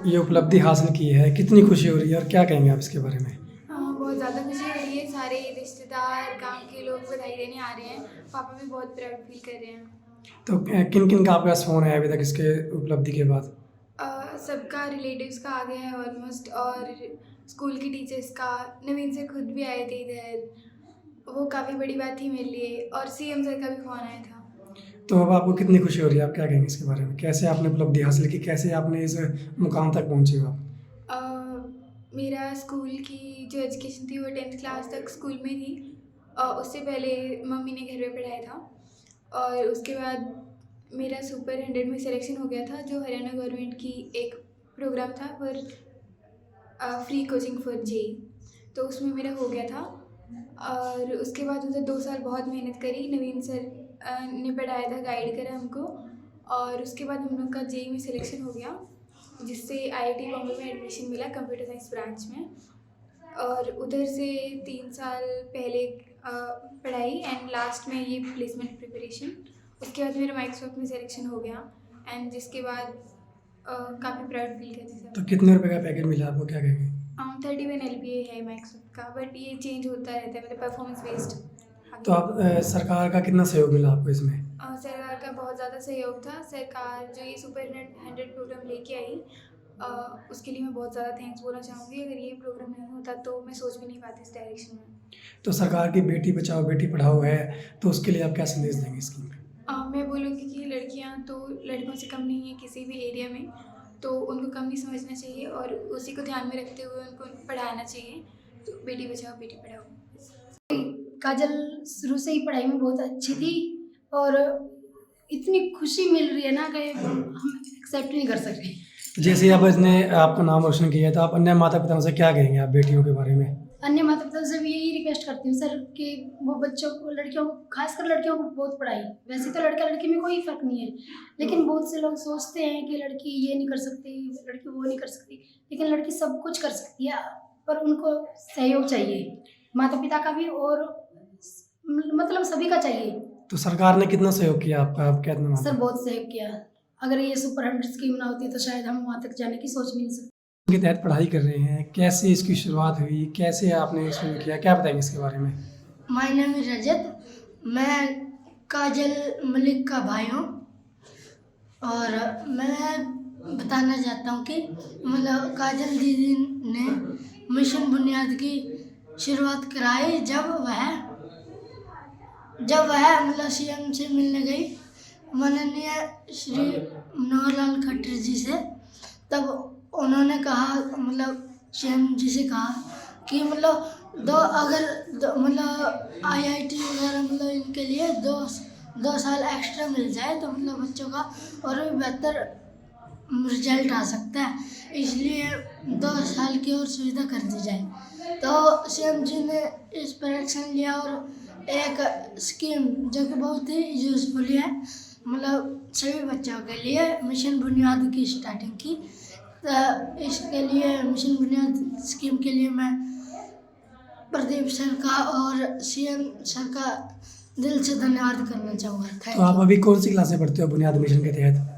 ये उपलब्धि हासिल की है, कितनी खुशी हो रही है और क्या कहेंगे आप इसके बारे में? हाँ, बहुत ज़्यादा खुशी हो रही है। सारे रिश्तेदार, गाँव के लोग बधाई देने आ रहे हैं। पापा भी बहुत प्राउड फील कर रहे हैं। तो किन-किन का आपके पास फ़ोन है अभी तक इसके उपलब्धि के बाद? सबका रिलेटिव्स का आ गया है ऑलमोस्ट, और स्कूल के टीचर्स का। नवीन सर खुद भी आए थे इधर। वो काफ़ी बड़ी बात थी मेरे लिए, और सीएम सर का भी फ़ोन आया था। तो अब आपको कितनी खुशी हो रही है, आप क्या कहेंगे इसके बारे में? कैसे आपने उपलब्धि हासिल की, कैसे आपने इस मुकाम तक पहुँचे हो आप? मेरा स्कूल की जो एजुकेशन थी वो 10th क्लास तक स्कूल में थी। उससे पहले मम्मी ने घर में पढ़ाया था, और उसके बाद मेरा सुपर 100 में सिलेक्शन हो गया था, जो हरियाणा गवर्नमेंट की एक प्रोग्राम था for free coaching for JEE. तो उसमें मेरा हो गया था, और उसके बाद उधर 2 साल बहुत मेहनत करी। नवीन सर ने पढ़ाया था, गाइड करा हमको, और उसके बाद हम लोग का जेई में सिलेक्शन हो गया, जिससे आईआईटी बॉम्बे में एडमिशन मिला कंप्यूटर साइंस ब्रांच में। और उधर से 3 साल पहले पढ़ाई, एंड लास्ट में ये प्लेसमेंट प्रिपरेशन। उसके बाद मेरा माइक्रोसॉफ्ट में सिलेक्शन हो गया, एंड जिसके बाद काफ़ी प्राउड फील कर रही तो सब। कितने रुपए का पैकेज मिला आपको, क्या कहेंगे? 31 LPA है माइक्रोसॉफ्ट का, बट ये चेंज होता रहता है, मतलब परफॉर्मेंस बेस्ड तो आप सरकार का कितना सहयोग मिला आपको इसमें? सरकार का बहुत ज़्यादा सहयोग था। सरकार जो ये सुपर 100 प्रोग्राम लेके आई, उसके लिए मैं बहुत ज़्यादा थैंक्स बोलना चाहूँगी। अगर ये प्रोग्राम नहीं होता तो मैं सोच भी नहीं पाती इस डायरेक्शन में। तो सरकार की बेटी बचाओ बेटी पढ़ाओ है, तो उसके लिए आप क्या संदेश देंगे स्कीम में? मैं बोलूँगी कि लड़कियाँ तो लड़कों से कम नहीं है किसी भी एरिया में, तो उनको कम नहीं समझना चाहिए, और उसी को ध्यान में रखते हुए उनको पढ़ाना चाहिए। तो बेटी बचाओ बेटी पढ़ाओ। काजल शुरू से ही पढ़ाई में बहुत अच्छी थी, और इतनी खुशी मिल रही है ना कि हम एक्सेप्ट नहीं कर सकते। जैसे अब इसने आपका नाम रोशन किया है, तो आप अन्य माता-पिताओं से क्या कहेंगे आप बेटियों के बारे में? अन्य माता पिता से भी यही रिक्वेस्ट करती हूँ सर कि वो बच्चों को, लड़कियों को, खासकर लड़कियों को बहुत पढ़ाई। वैसे तो लड़का लड़की में कोई फ़र्क नहीं है, लेकिन बहुत से लोग सोचते हैं कि लड़की ये नहीं कर सकती, लड़की वो नहीं कर सकती, लेकिन लड़की सब कुछ कर सकती है, पर उनको सहयोग चाहिए, माता पिता का भी, और मतलब सभी का चाहिए। तो सरकार ने कितना सहयोग किया आपका, आप क्या इतना सर मानते हैं? बहुत सहयोग किया। अगर ये सुपर 100 स्कीम ना होती तो शायद हम वहाँ तक जाने की सोच भी नहीं सकते। के तहत पढ़ाई कर रहे हैं, कैसे इसकी शुरुआत हुई, कैसे आपने शुरू किया, क्या बताएँगे इसके बारे में? माय नेम इज़ रजत। मैं काजल मलिक का भाई हूँ, और मैं बताना चाहता हूँ कि मतलब काजल दीदी ने मिशन बुनियाद की शुरुआत कराई जब वह मतलब सीएम से मिलने गई माननीय श्री मनोहर लाल खट्टर जी से। तब उन्होंने कहा, मतलब सीएम जी से कहा कि मतलब मतलब आईआईटी वगैरह मतलब इनके लिए दो साल एक्स्ट्रा मिल जाए तो मतलब बच्चों का और भी बेहतर रिजल्ट आ सकता है, इसलिए 2 साल की और सुविधा कर दी जाए। तो सीएम जी ने इस पर एक्शन लिया, और एक स्कीम जो कि बहुत ही यूज़फुल है, मतलब सभी बच्चों के लिए मिशन बुनियाद की स्टार्टिंग की। तो इसके लिए मिशन बुनियाद स्कीम के लिए मैं प्रदीप सर का और सीएम सर का दिल से धन्यवाद करना चाहूँगा। तो आप अभी कौन सी क्लास में पढ़ते हो बुनियाद मिशन के तहत?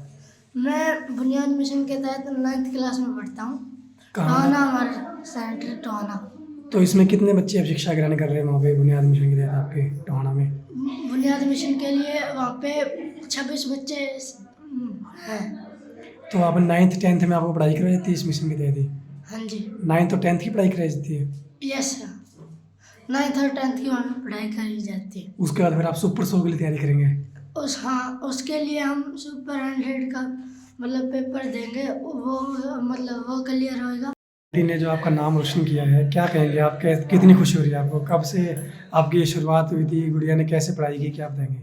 मैं बुनियाद मिशन के तहत 9th क्लास में पढ़ता हूँ। कहाँ? टोहाना, हमारा सेंटर टोहाना। तो इसमें कितने बच्चे अब शिक्षा ग्रहण कर रहे हैं वहाँ पे बुनियाद मिशन के तहत आपके टोहाना में? बुनियाद मिशन के लिए वहाँ पे 26 बच्चे हैं। तो आप 9th 10th में आपको पढ़ाई करवाई जाती है इस मिशन के तहत ही? हाँ जी, 9th और 10th की पढ़ाई कराई जाती है? Yes sir. 9th और 10th की वहाँ पे पढ़ाई करी जाती है। उसके बाद फिर आप सुपर 100 के लिए तैयारी करेंगे? उसके लिए हम सुपर 100 का मतलब पेपर देंगे, वो क्लियर होएगा। बेटी ने जो आपका नाम रोशन किया है, क्या कहेंगे आप, कितनी खुशी हो रही है आपको, कब से आपकी ये शुरुआत हुई थी, गुड़िया ने कैसे पढ़ाई की, क्या बताएंगे?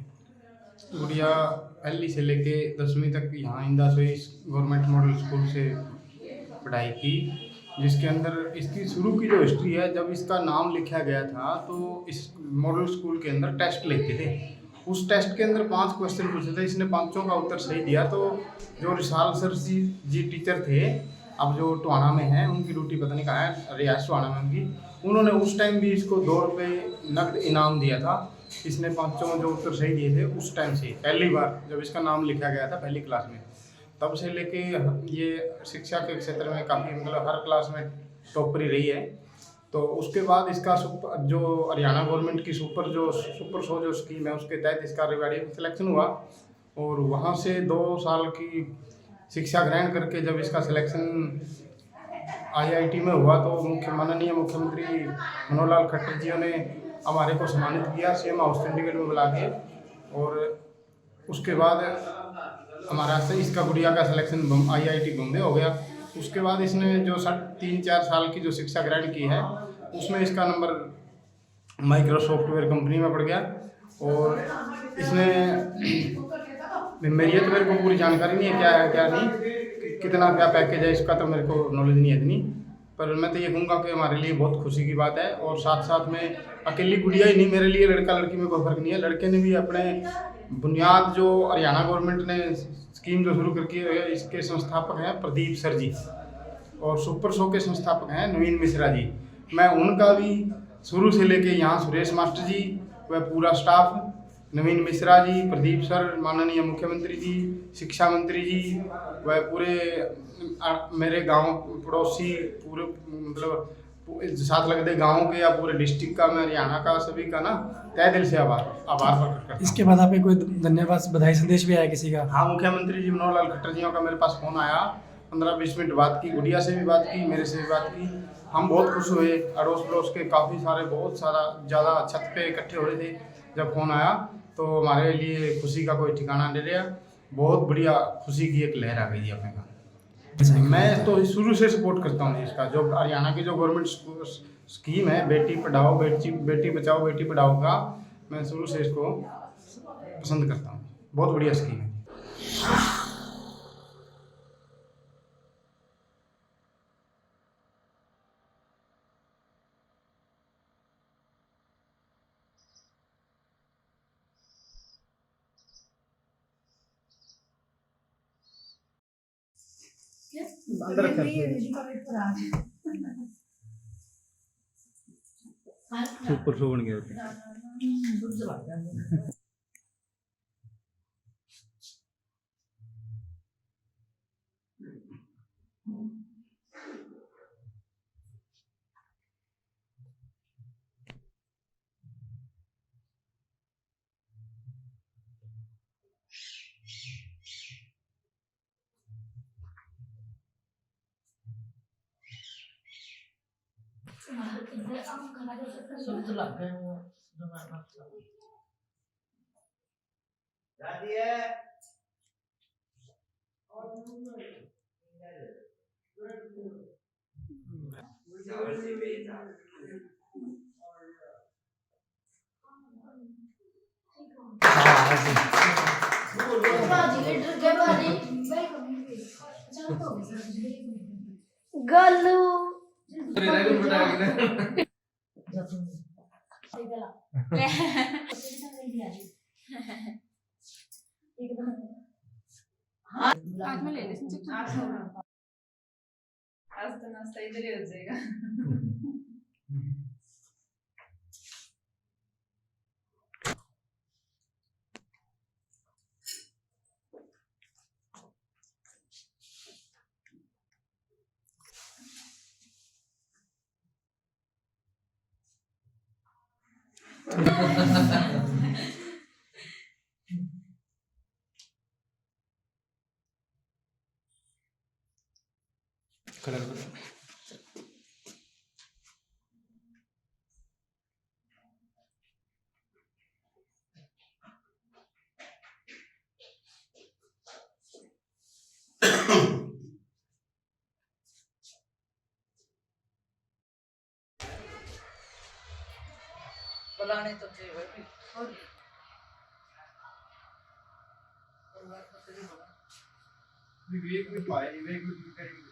गुड़िया पहली से लेके 10वीं तक यहाँ इंदा सोइस गवर्नमेंट मॉडल स्कूल से पढ़ाई की, जिसके अंदर इसकी शुरू की जो हिस्ट्री है, जब इसका नाम लिखा गया था तो इस मॉडल स्कूल के अंदर टेस्ट लेते थे। उस टेस्ट के अंदर 5 क्वेश्चन पूछे थे, इसने 5 का उत्तर सही दिया। तो जो रिसाल सर जी टीचर थे, अब जो टोहाना में है, उनकी ड्यूटी पता नहीं कहाँ है, रियाज टोहाना में उनकी, उन्होंने उस टाइम भी इसको 2 रुपये नकद इनाम दिया था। इसने 5 में जो उत्तर सही दिए थे उस टाइम से पहली बार जब इसका नाम लिखा गया था पहली क्लास में। तब से लेके ये शिक्षा के क्षेत्र में काफ़ी मतलब हर क्लास में टॉपर ही रही है। तो उसके बाद इसका जो हरियाणा गवर्नमेंट की सुपर शो जो स्कीम है उसके तहत इसका रेवाड़ी में सिलेक्शन हुआ, और वहाँ से 2 साल की शिक्षा ग्रहण करके जब इसका सिलेक्शन IIT में हुआ तो माननीय मुख्यमंत्री मनोहर लाल खट्टर जी ने हमारे को सम्मानित किया CM हाउस चंडीगढ़ में बुला के। और उसके बाद हमारा से इसका गुड़िया का सिलेक्शन IIT बॉम्बे हो गया। उसके बाद इसने जो 3-4 साल की जो शिक्षा ग्रहण की है उसमें इसका नंबर माइक्रोसॉफ्टवेयर कंपनी में पड़ गया। और इसने मेरी तो मेरे को पूरी जानकारी नहीं है क्या है क्या नहीं, कितना क्या पैकेज है इसका तो मेरे को नॉलेज नहीं है इतनी, पर मैं तो ये कहूँगा कि हमारे लिए बहुत खुशी की बात है। और साथ साथ में अकेली गुड़िया ही नहीं, मेरे लिए लड़का लड़की में कोई फर्क नहीं है, लड़के ने भी अपने बुनियाद जो हरियाणा गवर्नमेंट ने स्कीम जो शुरू करके है इसके संस्थापक हैं प्रदीप सर जी, और सुपर शो के संस्थापक हैं नवीन मिश्रा जी। मैं उनका भी शुरू से लेके यहाँ सुरेश मास्टर जी व पूरा स्टाफ, नवीन मिश्रा जी, प्रदीप सर, माननीय मुख्यमंत्री जी, शिक्षा मंत्री जी व पूरे मेरे गांव पड़ोसी पूरे मतलब साथ लगते गांव के या पूरे डिस्ट्रिक्ट का, मैं हरियाणा का सभी का ना तहे दिल से आभार प्रकट करता हूं। इसके बाद आपके कोई धन्यवाद बधाई संदेश भी आया किसी का? हाँ, मुख्यमंत्री जी मनोहर लाल खट्टर जी का मेरे पास फ़ोन आया, 15-20 मिनट बात की, गुड़िया से भी बात की, मेरे से भी बात की। हम बहुत खुश हुए, अड़ोस पड़ोस के काफ़ी सारे बहुत सारा ज़्यादा छत पे इकट्ठे हो रहे थे जब फ़ोन आया, तो हमारे लिए खुशी का कोई ठिकाना नहीं रहा। बहुत बढ़िया खुशी की एक लहर आ गई है अपने का। मैं तो शुरू से सपोर्ट करता हूँ इसका, जो हरियाणा की जो गवर्नमेंट स्कीम है बेटी पढ़ाओ बेटी बचाओ बेटी पढ़ाओ का, मैं शुरू से इसको पसंद करता हूँ, बहुत बढ़िया स्कीम है। अंदर सुपर शो बन गया। सब लग गए वो गलू आज में ले ले आज तो नाश्ता इधर ही हो जाएगा। कलर बनाने तो चाहिए भाई और विवेक भी पाए विवेक भी करेंगे।